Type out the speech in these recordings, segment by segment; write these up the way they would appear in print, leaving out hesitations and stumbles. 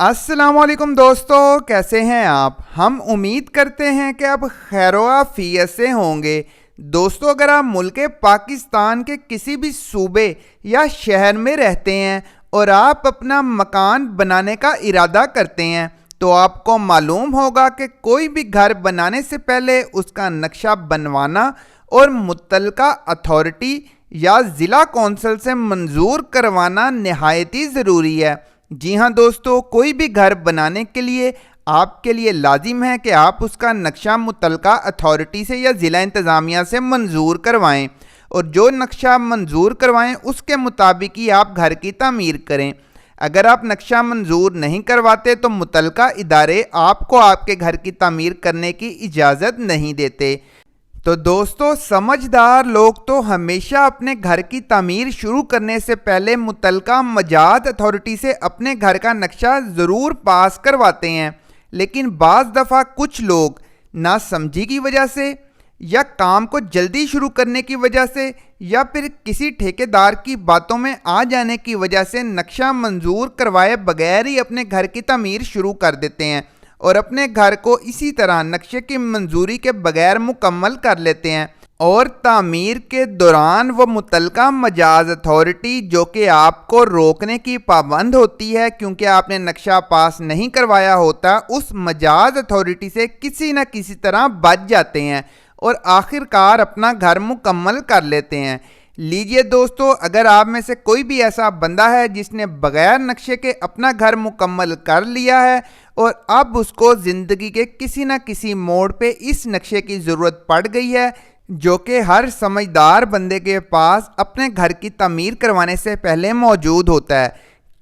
السلام علیکم دوستو، کیسے ہیں آپ؟ ہم امید کرتے ہیں کہ آپ خیر و عافیت سے ہوں گے۔ دوستو، اگر آپ ملک پاکستان کے کسی بھی صوبے یا شہر میں رہتے ہیں اور آپ اپنا مکان بنانے کا ارادہ کرتے ہیں تو آپ کو معلوم ہوگا کہ کوئی بھی گھر بنانے سے پہلے اس کا نقشہ بنوانا اور متعلقہ اتھارٹی یا ضلع کونسل سے منظور کروانا نہایت ہی ضروری ہے۔ جی ہاں دوستو، کوئی بھی گھر بنانے کے لیے آپ کے لیے لازم ہے کہ آپ اس کا نقشہ متعلقہ اتھارٹی سے یا ضلع انتظامیہ سے منظور کروائیں، اور جو نقشہ منظور کروائیں اس کے مطابق ہی آپ گھر کی تعمیر کریں۔ اگر آپ نقشہ منظور نہیں کرواتے تو متعلقہ ادارے آپ کو آپ کے گھر کی تعمیر کرنے کی اجازت نہیں دیتے۔ تو دوستو، سمجھدار لوگ تو ہمیشہ اپنے گھر کی تعمیر شروع کرنے سے پہلے متعلقہ مجاز اتھارٹی سے اپنے گھر کا نقشہ ضرور پاس کرواتے ہیں، لیکن بعض دفعہ کچھ لوگ ناسمجھی کی وجہ سے یا کام کو جلدی شروع کرنے کی وجہ سے یا پھر کسی ٹھیکیدار کی باتوں میں آ جانے کی وجہ سے نقشہ منظور کروائے بغیر ہی اپنے گھر کی تعمیر شروع کر دیتے ہیں اور اپنے گھر کو اسی طرح نقشے کی منظوری کے بغیر مکمل کر لیتے ہیں، اور تعمیر کے دوران وہ متعلقہ مجاز اتھارٹی جو کہ آپ کو روکنے کی پابند ہوتی ہے کیونکہ آپ نے نقشہ پاس نہیں کروایا ہوتا، اس مجاز اتھارٹی سے کسی نہ کسی طرح بچ جاتے ہیں اور آخر کار اپنا گھر مکمل کر لیتے ہیں۔ لیجئے دوستو، اگر آپ میں سے کوئی بھی ایسا بندہ ہے جس نے بغیر نقشے کے اپنا گھر مکمل کر لیا ہے اور اب اس کو زندگی کے کسی نہ کسی موڑ پہ اس نقشے کی ضرورت پڑ گئی ہے جو کہ ہر سمجھدار بندے کے پاس اپنے گھر کی تعمیر کروانے سے پہلے موجود ہوتا ہے،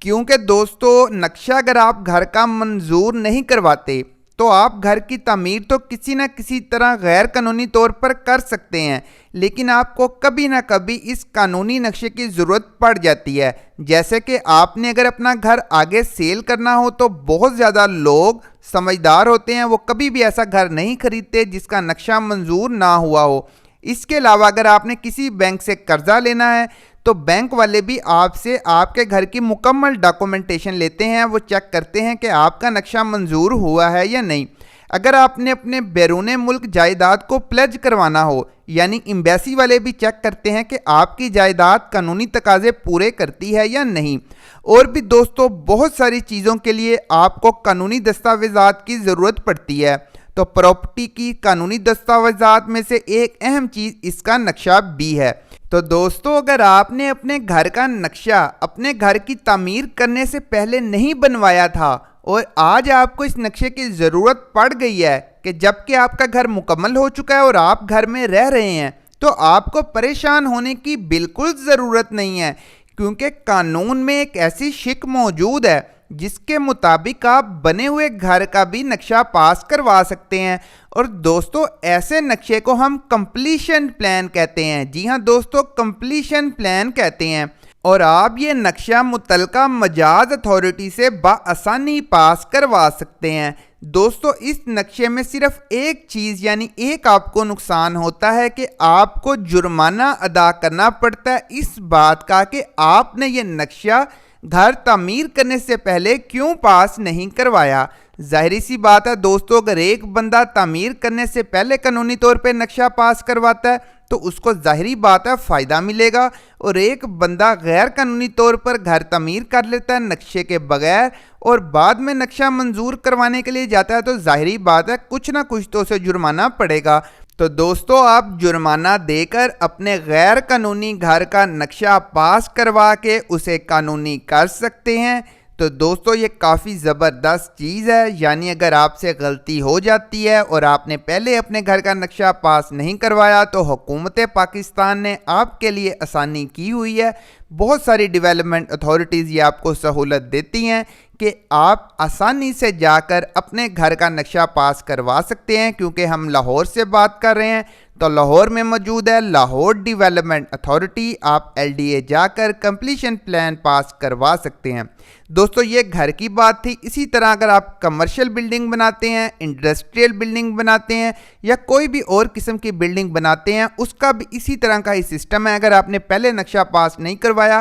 کیونکہ دوستو نقشہ اگر آپ گھر کا منظور نہیں کرواتے تو آپ گھر کی تعمیر تو کسی نہ کسی طرح غیر قانونی طور پر کر سکتے ہیں، لیکن آپ کو کبھی نہ کبھی اس قانونی نقشے کی ضرورت پڑ جاتی ہے۔ جیسے کہ آپ نے اگر اپنا گھر آگے سیل کرنا ہو تو بہت زیادہ لوگ سمجھدار ہوتے ہیں، وہ کبھی بھی ایسا گھر نہیں خریدتے جس کا نقشہ منظور نہ ہوا ہو۔ اس کے علاوہ اگر آپ نے کسی بینک سے قرضہ لینا ہے تو بینک والے بھی آپ سے آپ کے گھر کی مکمل ڈاکومنٹیشن لیتے ہیں، وہ چیک کرتے ہیں کہ آپ کا نقشہ منظور ہوا ہے یا نہیں۔ اگر آپ نے اپنے بیرون ملک جائیداد کو پلیج کروانا ہو، یعنی ایمبیسی والے بھی چیک کرتے ہیں کہ آپ کی جائیداد قانونی تقاضے پورے کرتی ہے یا نہیں۔ اور بھی دوستو بہت ساری چیزوں کے لیے آپ کو قانونی دستاویزات کی ضرورت پڑتی ہے، تو پراپرٹی کی قانونی دستاویزات میں سے ایک اہم چیز اس کا نقشہ بھی ہے۔ تو دوستو، اگر آپ نے اپنے گھر کا نقشہ اپنے گھر کی تعمیر کرنے سے پہلے نہیں بنوایا تھا اور آج آپ کو اس نقشے کی ضرورت پڑ گئی ہے کہ جب کہ آپ کا گھر مکمل ہو چکا ہے اور آپ گھر میں رہ رہے ہیں، تو آپ کو پریشان ہونے کی بالکل ضرورت نہیں ہے، کیونکہ قانون میں ایک ایسی شک موجود ہے جس کے مطابق آپ بنے ہوئے گھر کا بھی نقشہ پاس کروا سکتے ہیں، اور دوستو ایسے نقشے کو ہم کمپلیشن پلان کہتے ہیں۔ جی ہاں دوستو، کمپلیشن پلان کہتے ہیں، اور آپ یہ نقشہ متعلقہ مجاز اتھارٹی سے بآسانی پاس کروا سکتے ہیں۔ دوستو اس نقشے میں صرف ایک چیز یعنی ایک آپ کو نقصان ہوتا ہے کہ آپ کو جرمانہ ادا کرنا پڑتا ہے اس بات کا کہ آپ نے یہ نقشہ گھر تعمیر کرنے سے پہلے کیوں پاس نہیں کروایا۔ ظاہری سی بات ہے دوستو، اگر ایک بندہ تعمیر کرنے سے پہلے قانونی طور پہ نقشہ پاس کرواتا ہے تو اس کو ظاہری بات ہے فائدہ ملے گا، اور ایک بندہ غیر قانونی طور پر گھر تعمیر کر لیتا ہے نقشے کے بغیر اور بعد میں نقشہ منظور کروانے کے لیے جاتا ہے تو ظاہری بات ہے کچھ نہ کچھ تو اسے جرمانہ پڑے گا۔ تو دوستو آپ جرمانہ دے کر اپنے غیر قانونی گھر کا نقشہ پاس کروا کے اسے قانونی کر سکتے ہیں۔ تو دوستو یہ کافی زبردست چیز ہے، یعنی اگر آپ سے غلطی ہو جاتی ہے اور آپ نے پہلے اپنے گھر کا نقشہ پاس نہیں کروایا تو حکومت پاکستان نے آپ کے لیے آسانی کی ہوئی ہے۔ بہت ساری ڈیولپمنٹ اتھارٹیز یہ آپ کو سہولت دیتی ہیں کہ آپ آسانی سے جا کر اپنے گھر کا نقشہ پاس کروا سکتے ہیں، کیونکہ ہم لاہور سے بات کر رہے ہیں تو لاہور میں موجود ہے لاہور ڈیولپمنٹ اتھارٹی۔ آپ LDA جا کر کمپلیشن پلان پاس کروا سکتے ہیں۔ دوستو یہ گھر کی بات تھی، اسی طرح اگر آپ کمرشل بلڈنگ بناتے ہیں، انڈسٹریل بلڈنگ بناتے ہیں یا کوئی بھی اور قسم کی بلڈنگ بناتے ہیں، اس کا بھی اسی طرح کا ہی سسٹم ہے۔ اگر آپ نے پہلے نقشہ پاس نہیں کروایا